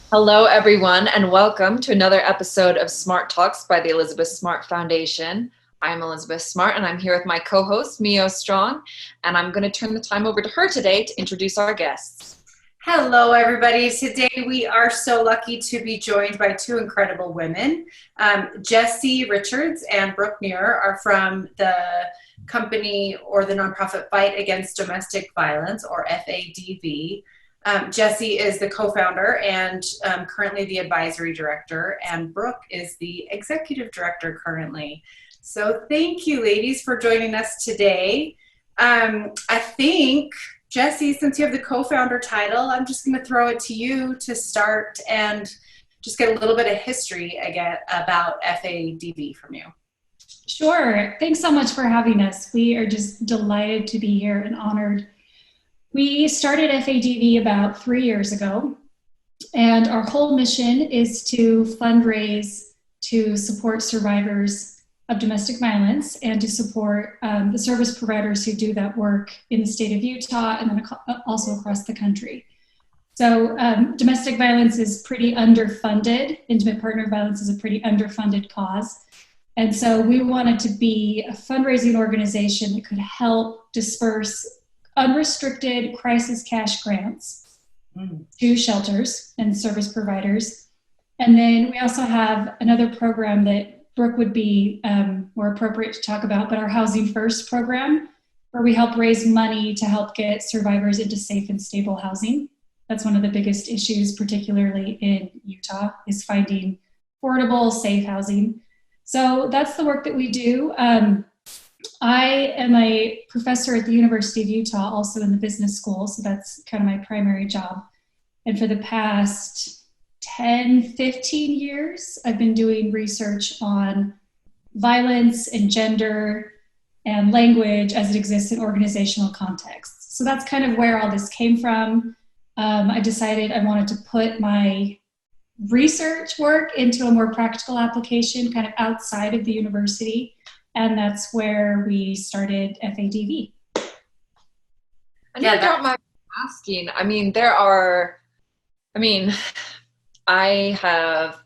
Hello, everyone, and welcome to another episode of Smart Talks by the Elizabeth Smart Foundation. I'm Elizabeth Smart, and I'm here with my co-host, Miyo Strong, and I'm going to turn the time over to her today to introduce our guests. Hello, everybody. Today we are so lucky to be joined by two incredible women. Jessie Richards and Brooke Muir are from the company or the nonprofit Fight Against Domestic Violence, or FADV. Jessie is the co-founder and currently the advisory director, and Brooke is the executive director currently. So thank you, ladies, for joining us today. I think, Jessie, since you have the co-founder title, I'm just going to throw it to you to start and just get a little bit of history again about FADV from you. Sure. Thanks so much for having us. We are just delighted to be here and honored. We started FADV about 3 years ago, and our whole mission is to fundraise to support survivors of domestic violence and to support the service providers who do that work in the state of Utah and then also across the country. So domestic violence is pretty underfunded. Intimate partner violence is a pretty underfunded cause. And so we wanted to be a fundraising organization that could help disperse unrestricted crisis cash grants to shelters and service providers. And then we also have another program that Brooke would be more appropriate to talk about, but our Housing First program, where we help raise money to help get survivors into safe and stable housing. That's one of the biggest issues, particularly in Utah, is finding affordable, safe housing. So that's the work that we do. I am a professor at the University of Utah, also in the business school, so that's kind of my primary job. And for the past 10, 15 years, I've been doing research on violence and gender and language as it exists in organizational contexts. So that's kind of where all this came from. I decided I wanted to put my research work into a more practical application kind of outside of the university. And that's where we started FADV. And you don't mind asking, I have,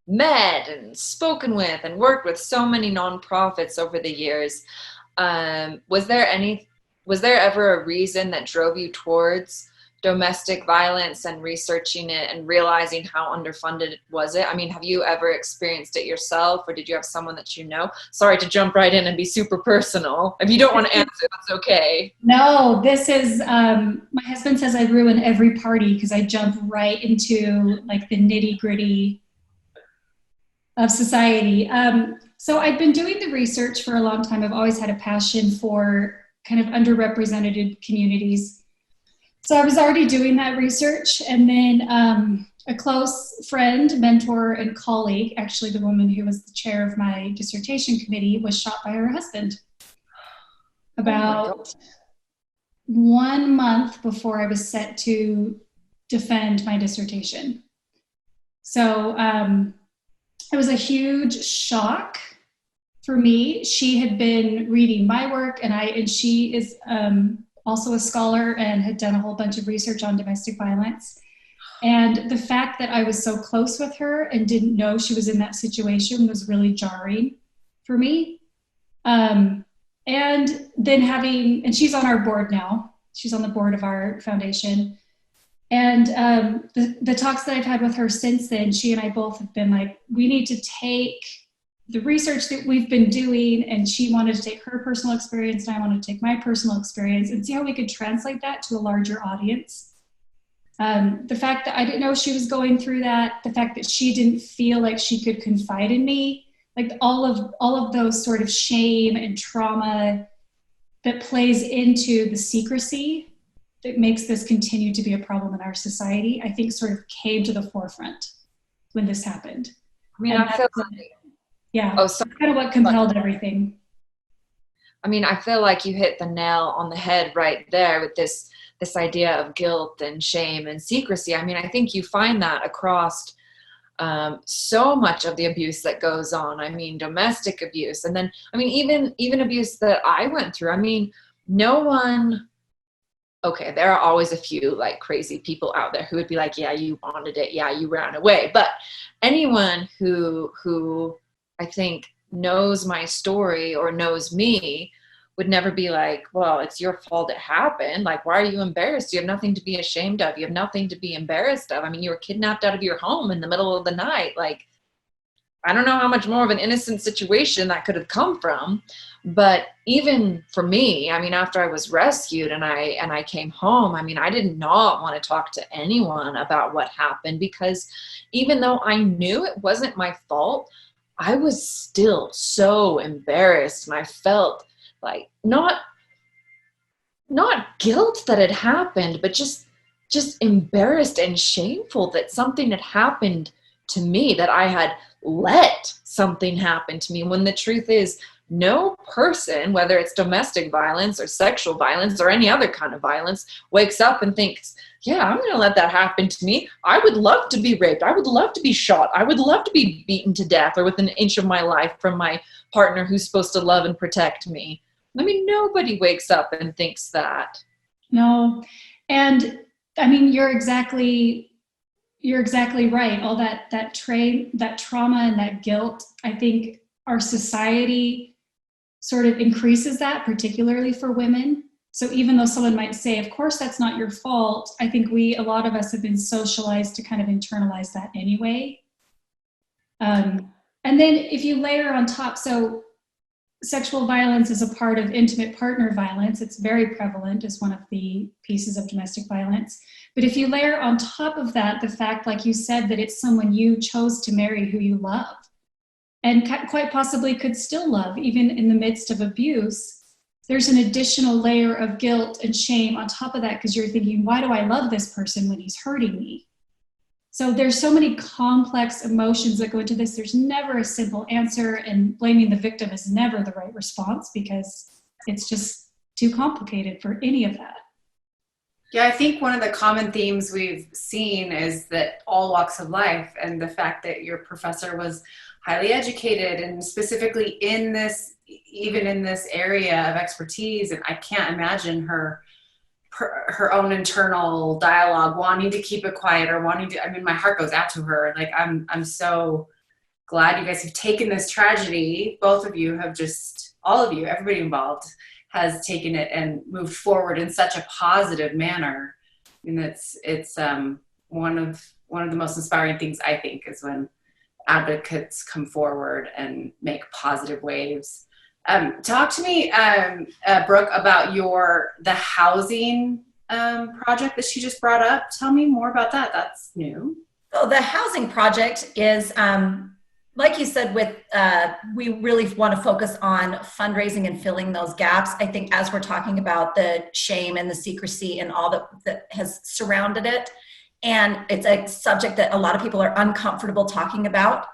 met and spoken with and worked with so many nonprofits over the years. Was there ever a reason that drove you towards domestic violence and researching it and realizing how underfunded was it? Have you ever experienced it yourself, or did you have someone that you know? Sorry to jump right in and be super personal. If you don't want to answer, that's okay. No, this is, my husband says I ruin every party because I jump right into like the nitty gritty of society. So I've been doing the research for a long time. I've always had a passion for kind of underrepresented communities. So I was already doing that research, and then a close friend, mentor, and colleague, actually the woman who was the chair of my dissertation committee, was shot by her husband about 1 month before I was set to defend my dissertation. So it was a huge shock for me. She had been reading my work, and she is also a scholar and had done a whole bunch of research on domestic violence. And the fact that I was so close with her and didn't know she was in that situation was really jarring for me. And then and she's on our board now. She's on the board of our foundation. And the talks that I've had with her since then, she and I both have been like, we need to take the research that we've been doing, and she wanted to take her personal experience and I wanted to take my personal experience and see how we could translate that to a larger audience. The fact that I didn't know she was going through that, the fact that she didn't feel like she could confide in me, like all of those sort of shame and trauma that plays into the secrecy that makes this continue to be a problem in our society, I think sort of came to the forefront when this happened. Yeah, that's kind of what compelled everything. I feel like you hit the nail on the head right there with this idea of guilt and shame and secrecy. I think you find that across so much of the abuse that goes on. Domestic abuse, and then even abuse that I went through. No one okay, there are always a few like crazy people out there who would be like, yeah, you wanted it. Yeah, you ran away. But anyone who I think knows my story or knows me would never be like, well, it's your fault it happened. Like, why are you embarrassed? You have nothing to be ashamed of. You have nothing to be embarrassed of. I mean, you were kidnapped out of your home in the middle of the night. Like, I don't know how much more of an innocent situation that could have come from. But even for me, I mean, after I was rescued and I came home, I mean, I did not want to talk to anyone about what happened, because even though I knew it wasn't my fault, I was still so embarrassed, and I felt like not guilt that it happened, but just embarrassed and shameful that something had happened to me, that I had let something happen to me, when the truth is, no person, whether it's domestic violence or sexual violence or any other kind of violence, wakes up and thinks, yeah, I'm going to let that happen to me. I would love to be raped. I would love to be shot. I would love to be beaten to death or within an inch of my life from my partner who's supposed to love and protect me. I mean, nobody wakes up and thinks that. No. And I mean, you're exactly right. All that trauma and that guilt, I think our society sort of increases that, particularly for women. So even though someone might say, of course, that's not your fault, I think a lot of us have been socialized to kind of internalize that anyway. And then if you layer on top, so sexual violence is a part of intimate partner violence. It's very prevalent as one of the pieces of domestic violence. But if you layer on top of that the fact, like you said, that it's someone you chose to marry who you love, and quite possibly could still love, even in the midst of abuse, there's an additional layer of guilt and shame on top of that, because you're thinking, why do I love this person when he's hurting me? So there's so many complex emotions that go into this. There's never a simple answer, and blaming the victim is never the right response, because it's just too complicated for any of that. Yeah, I think one of the common themes we've seen is that all walks of life, and the fact that your professor was highly educated, and specifically even in this area of expertise. And I can't imagine her own internal dialogue, wanting to keep it quiet or I mean, my heart goes out to her. Like, I'm so glad you guys have taken this tragedy. Both of you have all of you, everybody involved has taken it and moved forward in such a positive manner. And it's one of the most inspiring things, I think, is when advocates come forward and make positive waves. Talk to me, Brooke, about the housing project that she just brought up. Tell me more about that. That's new. So the housing project is, like you said, we really want to focus on fundraising and filling those gaps. I think as we're talking about the shame and the secrecy and all that has surrounded it, and it's a subject that a lot of people are uncomfortable talking about,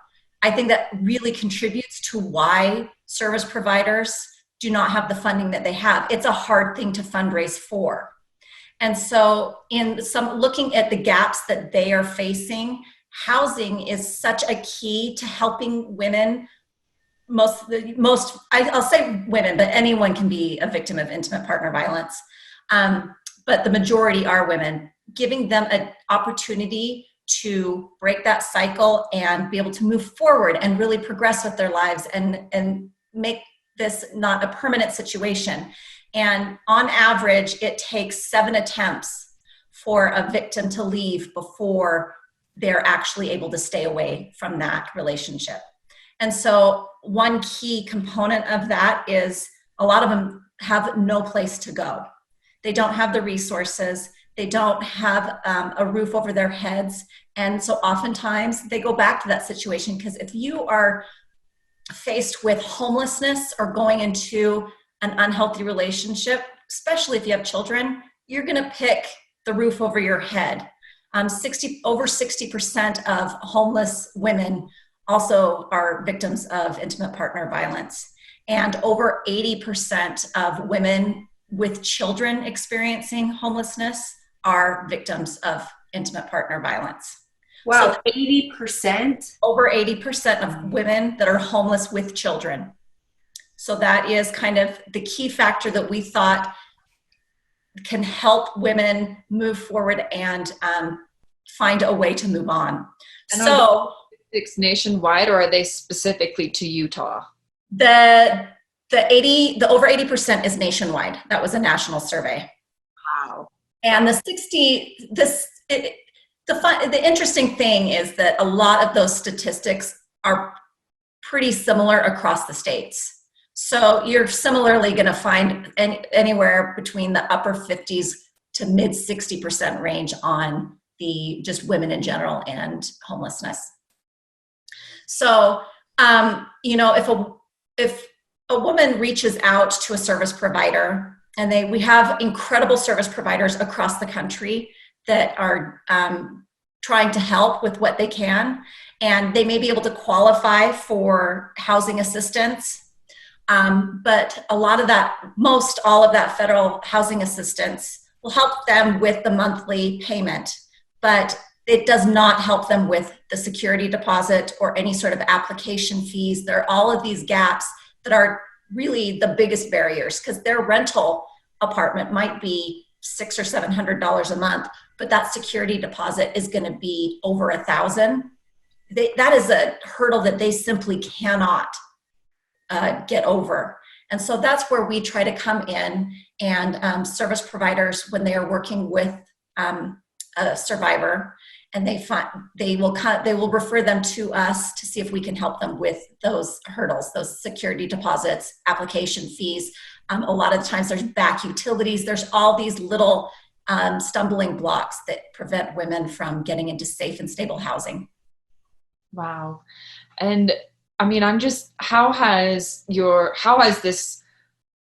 I think that really contributes to why service providers do not have the funding that they have. It's a hard thing to fundraise for. And so looking at the gaps that they are facing, housing is such a key to helping women. I'll say women, but anyone can be a victim of intimate partner violence. But the majority are women, giving them an opportunity to break that cycle and be able to move forward and really progress with their lives and make this not a permanent situation. And on average, it takes 7 attempts for a victim to leave before they're actually able to stay away from that relationship. And so one key component of that is a lot of them have no place to go. They don't have the resources. They don't have a roof over their heads. And so oftentimes they go back to that situation, because if you are faced with homelessness or going into an unhealthy relationship, especially if you have children, you're going to pick the roof over your head. Over 60% of homeless women also are victims of intimate partner violence. And over 80% of women with children experiencing homelessness are victims of intimate partner violence. Wow, so 80%? Over 80% of women that are homeless with children. So that is kind of the key factor that we thought can help women move forward and find a way to move on. And so statistics nationwide, or are they specifically to Utah? The over 80% is nationwide. That was a national survey. Wow. And the interesting thing is that a lot of those statistics are pretty similar across the states. So you're similarly going to find anywhere between the upper 50s to mid 60% range on the just women in general and homelessness. So, if a woman reaches out to a service provider, and we have incredible service providers across the country that are trying to help with what they can, and they may be able to qualify for housing assistance. But most all of that federal housing assistance will help them with the monthly payment, but it does not help them with the security deposit or any sort of application fees. There are all of these gaps that are really the biggest barriers, because their rental apartment might be $600 or $700 a month, but that security deposit is going to be over $1,000. That is a hurdle that they simply cannot get over. And so that's where we try to come in, and service providers, when they are working with a survivor, and they will refer them to us to see if we can help them with those hurdles, those security deposits, application fees. A lot of times there's back utilities. There's all these little stumbling blocks that prevent women from getting into safe and stable housing. Wow. And I mean, how has this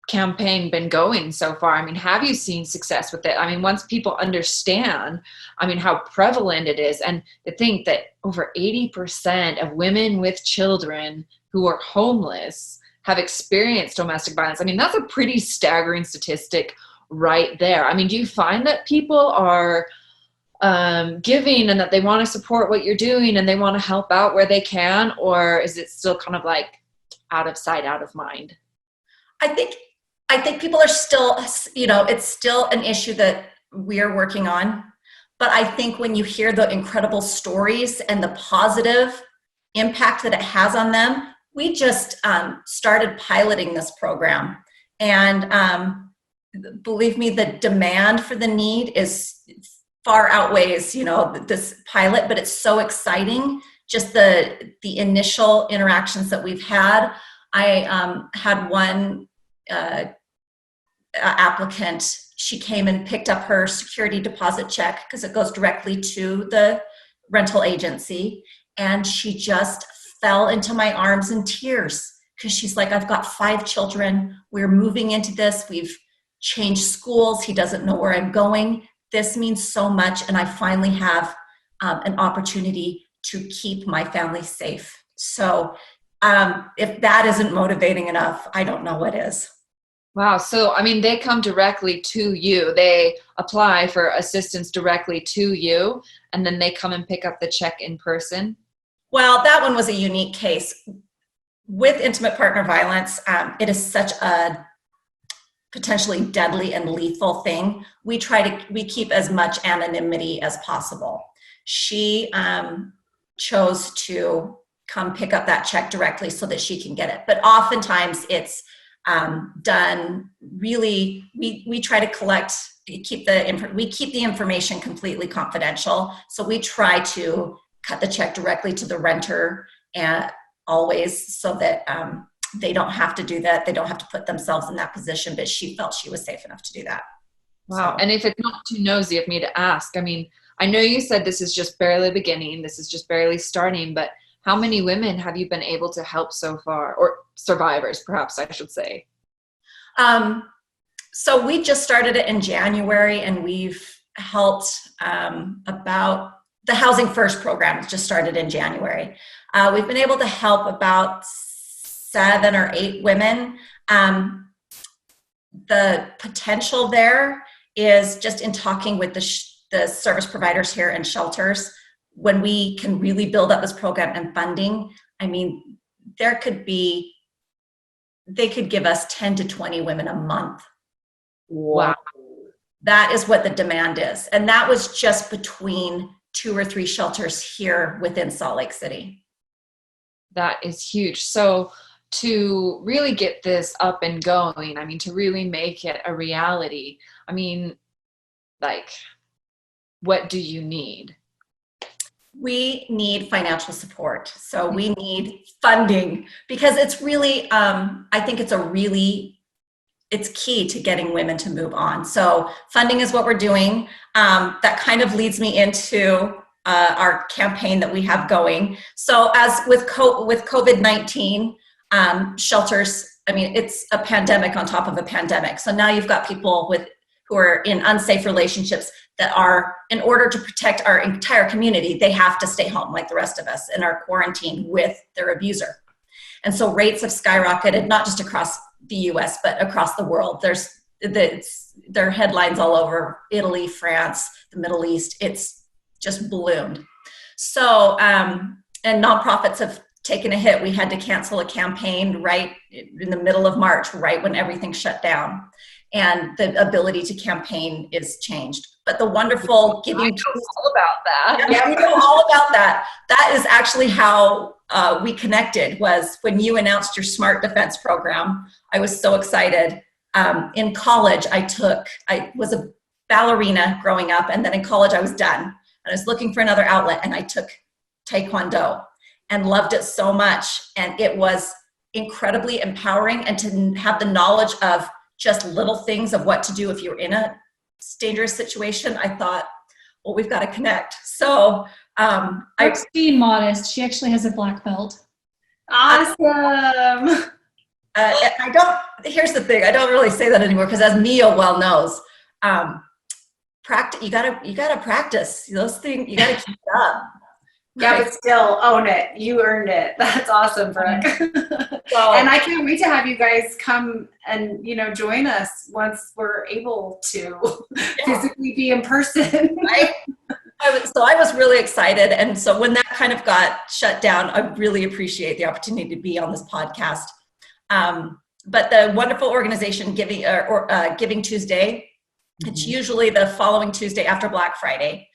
campaign been going so far? I mean, have you seen success with it? I mean, once people understand, how prevalent it is, and to think that over 80% of women with children who are homeless have experienced domestic violence. I mean, that's a pretty staggering statistic right there. I mean, do you find that people are giving, and that they want to support what you're doing, and they want to help out where they can, or is it still kind of like out of sight, out of mind? I think people are still, it's still an issue that we are working on. But I think when you hear the incredible stories and the positive impact that it has on them, we just started piloting this program. And believe me, the demand for the need is far outweighs, this pilot, but it's so exciting. Just the initial interactions that we've had. I had one applicant. She came and picked up her security deposit check, because it goes directly to the rental agency, and she just fell into my arms in tears, because she's like, I've got 5 children. We're moving into this. We've changed schools. He doesn't know where I'm going. This means so much, and I finally have an opportunity to keep my family safe. So if that isn't motivating enough, I don't know what is. Wow. So, they come directly to you. They apply for assistance directly to you, and then they come and pick up the check in person? Well, that one was a unique case. With intimate partner violence, it is such a potentially deadly and lethal thing. We keep as much anonymity as possible. She chose to come pick up that check directly so that she can get it. But oftentimes it's done really, we try to keep the information completely confidential. So we try to cut the check directly to the renter, and always, so that they don't have to do that. They don't have to put themselves in that position, but she felt she was safe enough to do that. Wow. So. And if it's not too nosy of me to ask, I know you said this is just barely beginning, this is just barely starting, but how many women have you been able to help so far? Or survivors, perhaps I should say. So we just started it in January, and we've helped about the Housing First program just started in January. We've been able to help about 7 or 8 women. The potential there is just in talking with the service providers here and shelters, when we can really build up this program and funding. They could give us 10 to 20 women a month. Wow. That is what the demand is. And that was just between 2 or 3 shelters here within Salt Lake City. That is huge. So to really get this up and going, I mean, to really make it a reality, I mean, like, what do you need? We need financial support. So we need funding, because it's really, I think it's key to getting women to move on. So funding is what we're doing. That kind of leads me into our campaign that we have going. So as with COVID-19, shelters, I mean, it's a pandemic on top of a pandemic. So now you've got people who are in unsafe relationships that are, in order to protect our entire community, they have to stay home like the rest of us and are quarantined with their abuser. And so rates have skyrocketed, not just across the US, but across the world. There are headlines all over Italy, France, the Middle East. It's just ballooned. So, and nonprofits have taken a hit. We had to cancel a campaign right in the middle of March, right when everything shut down. And the ability to campaign is changed. But the wonderful giving. I know all about that. Yeah, we know all about that. That is actually how we connected, was when you announced your Smart Defense program. I was so excited. In college, I was a ballerina growing up, and then in college I was done. And I was looking for another outlet, and I took Taekwondo and loved it so much. And it was incredibly empowering, and to have the knowledge of just little things of what to do if you're in a dangerous situation, I thought, well, we've got to connect. So Brooke's being modest. She actually has a black belt. Awesome. Here's the thing, I don't really say that anymore, because as Miyo well knows, you gotta practice those things. You gotta keep it up. Yeah, but still own it. You earned it. That's awesome, Brooke. So, and I can't wait to have you guys come and, join us once we're able to physically be in person. Right? So I was really excited. And so when that kind of got shut down, I really appreciate the opportunity to be on this podcast. But the wonderful organization Giving Tuesday, it's usually the following Tuesday after Black Friday.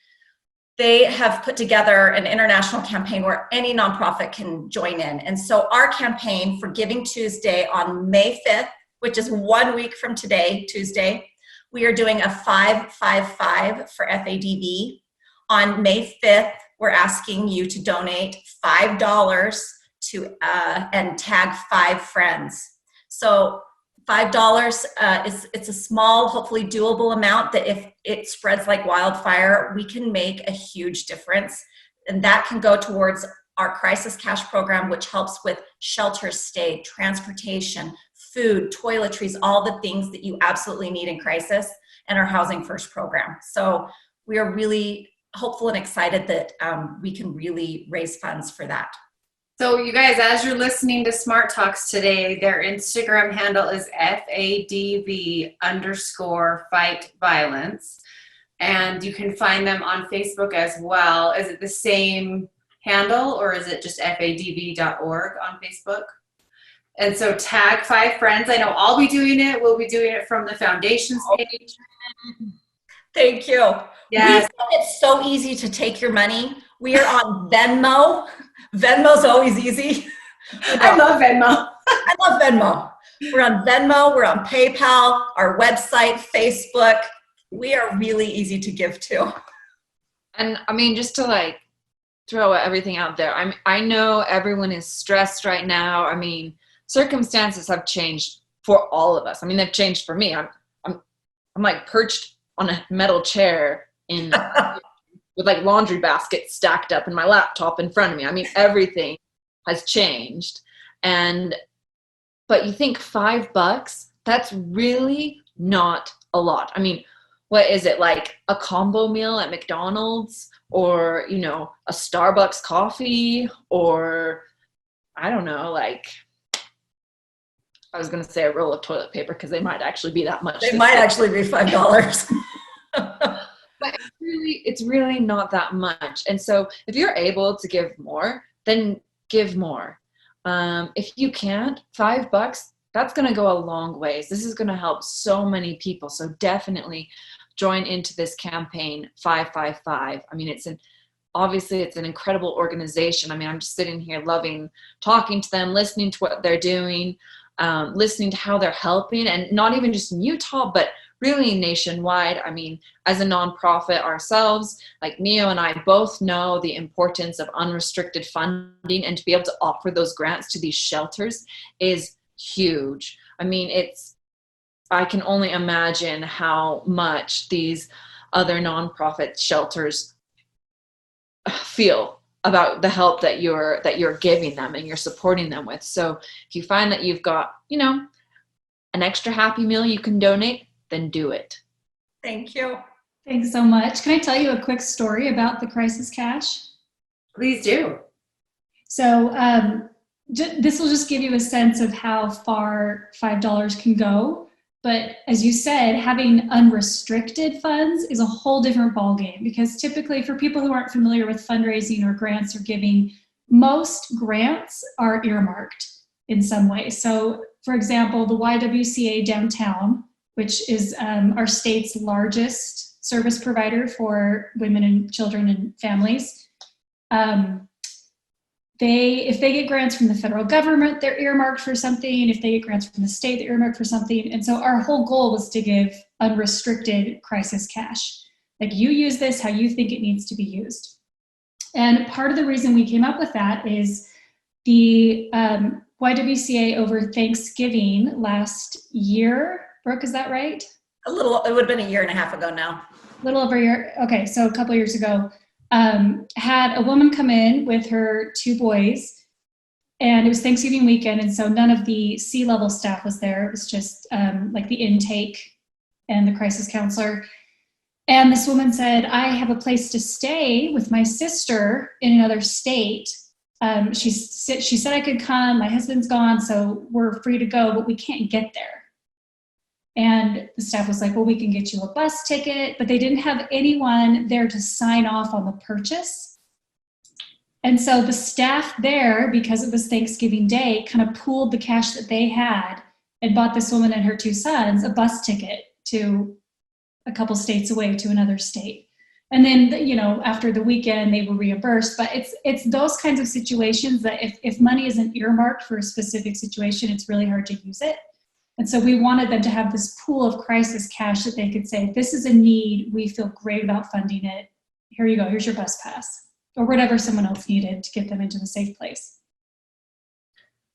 They have put together an international campaign where any nonprofit can join in. And so our campaign for Giving Tuesday on May 5th, which is 1 week from today, Tuesday, we are doing a 555 for FADV. On May 5th, we're asking you to donate $5 and tag 5 friends. So $5 it's a small, hopefully doable amount that if it spreads like wildfire, we can make a huge difference. And that can go towards our crisis cash program, which helps with shelter stay, transportation, food, toiletries, all the things that you absolutely need in crisis, and our Housing First program. So we are really hopeful and excited that we can really raise funds for that. So you guys, as you're listening to Smart Talks today, their Instagram handle is FADV_fight violence. And you can find them on Facebook as well. Is it the same handle, or is it just fadv.org on Facebook? And so tag 5 friends. I know I'll be doing it. We'll be doing it from the foundation's page. Thank you. Yes. It's so easy to take your money. We are on Venmo. Venmo's always easy. I love Venmo. I love Venmo. We're on Venmo. We're on PayPal, our website, Facebook. We are really easy to give to. And I mean, just to throw everything out there, I know everyone is stressed right now. I mean, circumstances have changed for all of us. I mean, they've changed for me. I'm perched on a metal chair with laundry baskets stacked up and my laptop in front of me. I mean, everything has changed. But you think $5, that's really not a lot. I mean, what is it, like a combo meal at McDonald's, or, a Starbucks coffee, or I don't know, I was going to say a roll of toilet paper, because they might actually be that much. They might actually be $5. But it's really not that much. And so if you're able to give more, then give more. If you can't, $5, that's going to go a long ways. This is going to help so many people. So definitely join into this campaign 555. I mean, obviously it's an incredible organization. I mean, I'm just sitting here loving talking to them, listening to what they're doing, listening to how they're helping, and not even just in Utah, but really nationwide. I mean, as a nonprofit ourselves, like Miyo and I both know the importance of unrestricted funding, and to be able to offer those grants to these shelters is huge. I mean, I can only imagine how much these other nonprofit shelters feel about the help that you're giving them and you're supporting them with. So if you find that you've got, an extra Happy Meal you can donate, then do it. Thank you. Thanks so much. Can I tell you a quick story about the crisis cash? Please do. So this will just give you a sense of how far $5 can go. But as you said, having unrestricted funds is a whole different ballgame, because typically, for people who aren't familiar with fundraising or grants or giving, most grants are earmarked in some way. So for example, the YWCA downtown, which is our state's largest service provider for women and children and families, if they get grants from the federal government, they're earmarked for something. If they get grants from the state, they're earmarked for something. And so our whole goal was to give unrestricted crisis cash. Like, you use this how you think it needs to be used. And part of the reason we came up with that is the YWCA over Thanksgiving last year. Brooke, is that right? It would have been a year and a half ago now. A little over a year. Okay, so a couple of years ago. Had a woman come in with her 2 boys, and it was Thanksgiving weekend, and so none of the C-level staff was there. It was just like the intake and the crisis counselor. And this woman said, I have a place to stay with my sister in another state. She said I could come. My husband's gone, so we're free to go, but we can't get there. And the staff was like, well, we can get you a bus ticket, but they didn't have anyone there to sign off on the purchase. And so the staff there, because it was Thanksgiving Day, kind of pooled the cash that they had and bought this woman and her 2 sons a bus ticket to a couple states away to another state. And then, after the weekend, they were reimbursed. But it's those kinds of situations that if money isn't earmarked for a specific situation, it's really hard to use it. And so we wanted them to have this pool of crisis cash that they could say, this is a need, we feel great about funding it. Here you go, here's your bus pass. Or whatever someone else needed to get them into the safe place.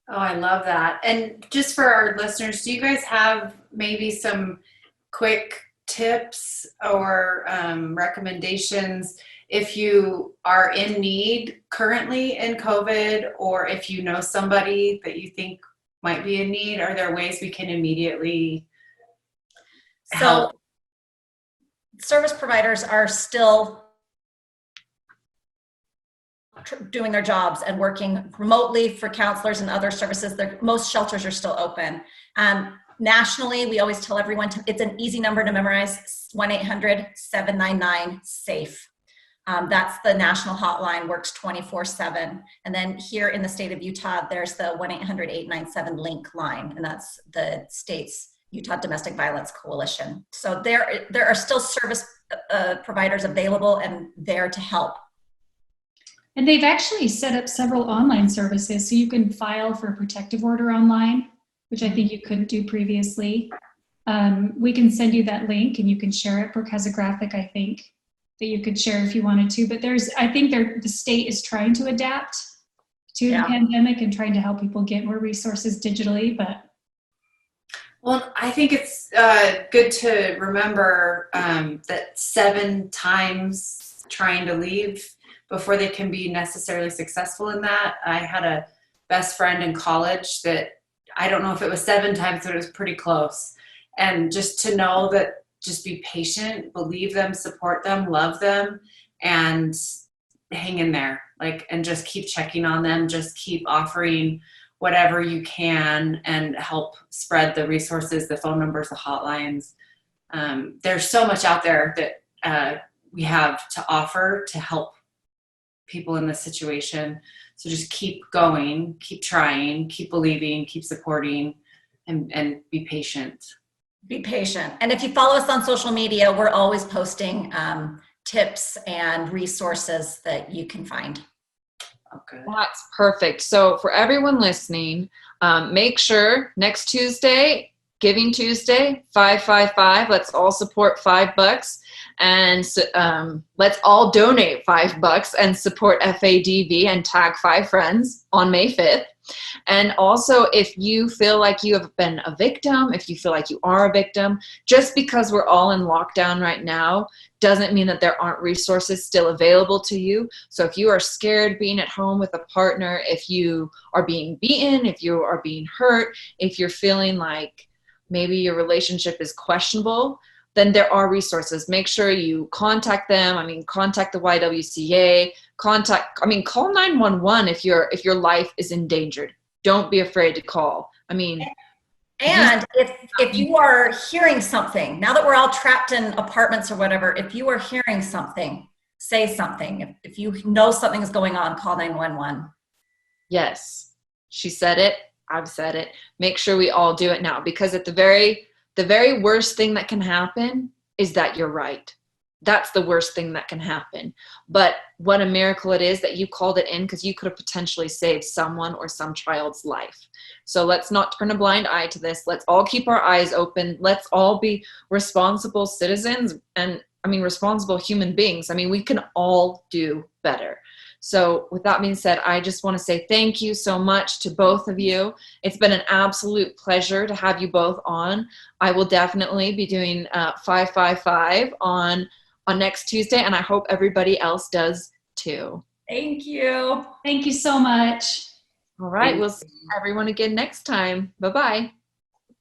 Oh, I love that. And just for our listeners, do you guys have maybe some quick tips or recommendations if you are in need currently in COVID, or if you know somebody that you think might be in need? Are there ways we can immediately help? So service providers are still doing their jobs and working remotely for counselors and other services. Most shelters are still open. Nationally, we always tell everyone it's an easy number to memorize, 1-800-799-SAFE. That's the national hotline, works 24/7. And then here in the state of Utah, there's the 1-800-897-LINK line, and that's the state's Utah Domestic Violence Coalition. So there are still service providers available and there to help. And they've actually set up several online services, so you can file for a protective order online, which I think you couldn't do previously. We can send you that link and you can share it. Brooke has a graphic, I think, that you could share if you wanted to. But I think the state is trying to adapt to the pandemic and trying to help people get more resources digitally. Well, I think it's good to remember that 7 times trying to leave before they can be necessarily successful in that. I had a best friend in college that, I don't know if it was 7 times, but it was pretty close. And just to know that, just be patient, believe them, support them, love them, and hang in there. And just keep checking on them, just keep offering whatever you can and help spread the resources, the phone numbers, the hotlines. There's so much out there that we have to offer to help people in this situation. So just keep going, keep trying, keep believing, keep supporting, and be patient. Be patient. And if you follow us on social media, we're always posting tips and resources that you can find. Okay. That's perfect. So for everyone listening, make sure next Tuesday, Giving Tuesday, 555. Let's all support $5, and let's all donate $5 and support FADV and tag 5 friends on May 5th. And also, if you feel like you have been a victim, if you feel like you are a victim, just because we're all in lockdown right now doesn't mean that there aren't resources still available to you. So if you are scared being at home with a partner, if you are being beaten, if you are being hurt, if you're feeling like maybe your relationship is questionable, then there are resources. Make sure you contact them. I mean, contact the YWCA, call 911 if your life is endangered. Don't be afraid to call. I mean, and if you are hearing something, now that we're all trapped in apartments or whatever, if you are hearing something, say something. If you know something is going on, call 911. Yes, she said it. I've said it. Make sure we all do it now, because at the very worst thing that can happen is that you're right. That's the worst thing that can happen. But what a miracle it is that you called it in, because you could have potentially saved someone or some child's life. So let's not turn a blind eye to this. Let's all keep our eyes open. Let's all be responsible citizens and responsible human beings. I mean, we can all do better. So with that being said, I just want to say thank you so much to both of you. It's been an absolute pleasure to have you both on. I will definitely be doing 555 on next Tuesday, and I hope everybody else does too. Thank you. Thank you so much. All right, we'll see everyone again next time. Bye-bye.